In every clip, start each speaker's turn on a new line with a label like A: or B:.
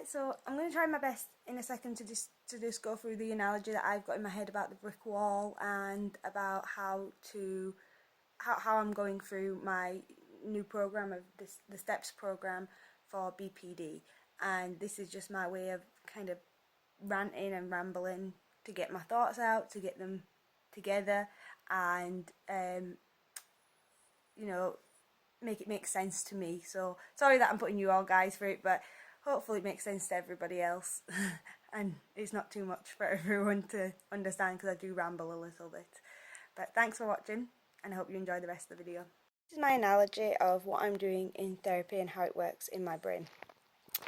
A: Right, so I'm going to try my best in a second to just go through the analogy that I've got in my head about the brick wall and about how I'm going through my new program of the STEPPS program for BPD, and this is just my way of kind of ranting and rambling to get my thoughts out, to get them together, and you know, make it make sense to me. So sorry that I'm putting you all guys through it, but hopefully it makes sense to everybody else and it's not too much for everyone to understand, because I do ramble a little bit. But thanks for watching, and I hope you enjoy the rest of the video. This is my analogy of what I'm doing in therapy and how it works in my brain.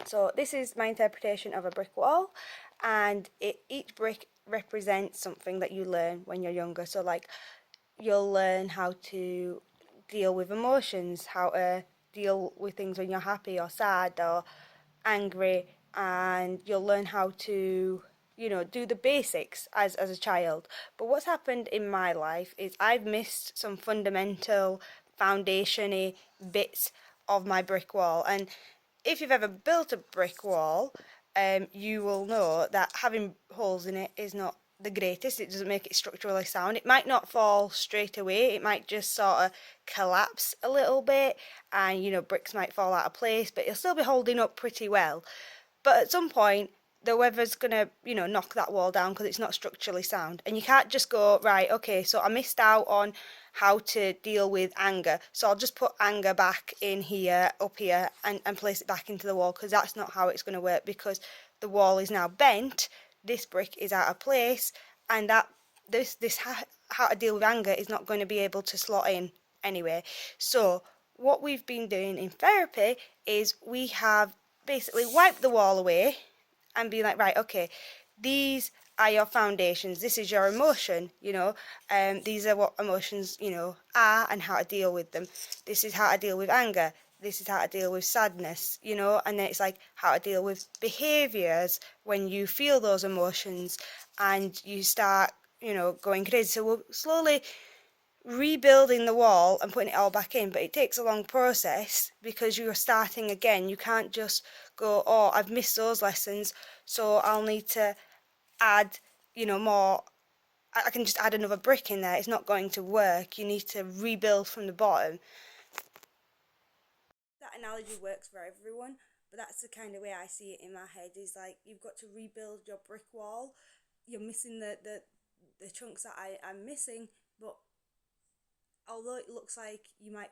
A: So this is my interpretation of a brick wall, and each brick represents something that you learn when you're younger. So like, you'll learn how to deal with emotions, how to deal with things when you're happy or sad or angry, and you'll learn how to, you know, do the basics as a child. But what's happened in my life is I've missed some fundamental foundation-y bits of my brick wall. And if you've ever built a brick wall, you will know that having holes in it is not the greatest. It doesn't make it structurally sound. It might not fall straight away, it might just sort of collapse a little bit, and you know, bricks might fall out of place, but it'll still be holding up pretty well. But at some point the weather's gonna, you know, knock that wall down because it's not structurally sound, and you can't just go, right, okay, so I missed out on how to deal with anger, so I'll just put anger back in here, up here, and place it back into the wall, because that's not how it's going to work, because the wall is now bent, this brick is out of place, and that how to deal with anger is not going to be able to slot in anyway. So what we've been doing in therapy is we have basically wiped the wall away and be like, right, okay, these are your foundations, this is your emotion, you know, these are what emotions, you know, are, and how to deal with them. This is how to deal with anger, this is how to deal with sadness, you know, and then it's like how to deal with behaviours when you feel those emotions and you start, you know, going crazy. So we're slowly rebuilding the wall and putting it all back in, but it takes a long process because you're starting again. You can't just go, oh, I've missed those lessons, so I'll need to add, you know, more. I can just add another brick in there. It's not going to work. You need to rebuild from the bottom. That analogy works for everyone, but that's the kind of way I see it in my head, is like, you've got to rebuild your brick wall. You're missing the chunks that I'm missing, but although it looks like you might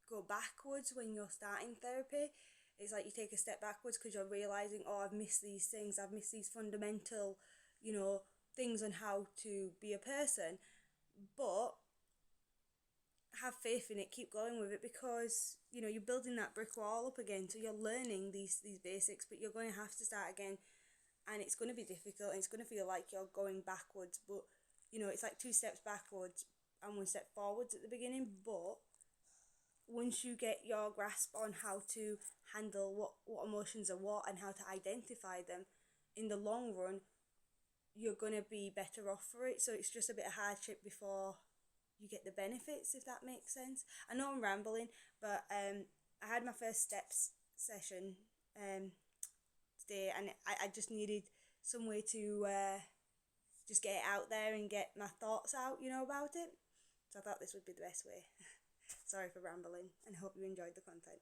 A: go backwards when you're starting therapy, it's like you take a step backwards because you're realizing, oh, I've missed these things, I've missed these fundamental, you know, things on how to be a person. But have faith in it, keep going with it, because you know, you're building that brick wall up again, so you're learning these basics, but you're going to have to start again, and it's going to be difficult, and it's going to feel like you're going backwards, but you know, it's like 2 steps backwards and 1 step forwards at the beginning. But once you get your grasp on how to handle what emotions are what and how to identify them, in the long run you're going to be better off for it. So it's just a bit of hardship before you get the benefits, if that makes sense. I know I'm rambling, but I had my first STEPPS session today, and I just needed some way to just get it out there and get my thoughts out, you know, about it. So I thought this would be the best way. Sorry for rambling, and hope you enjoyed the content.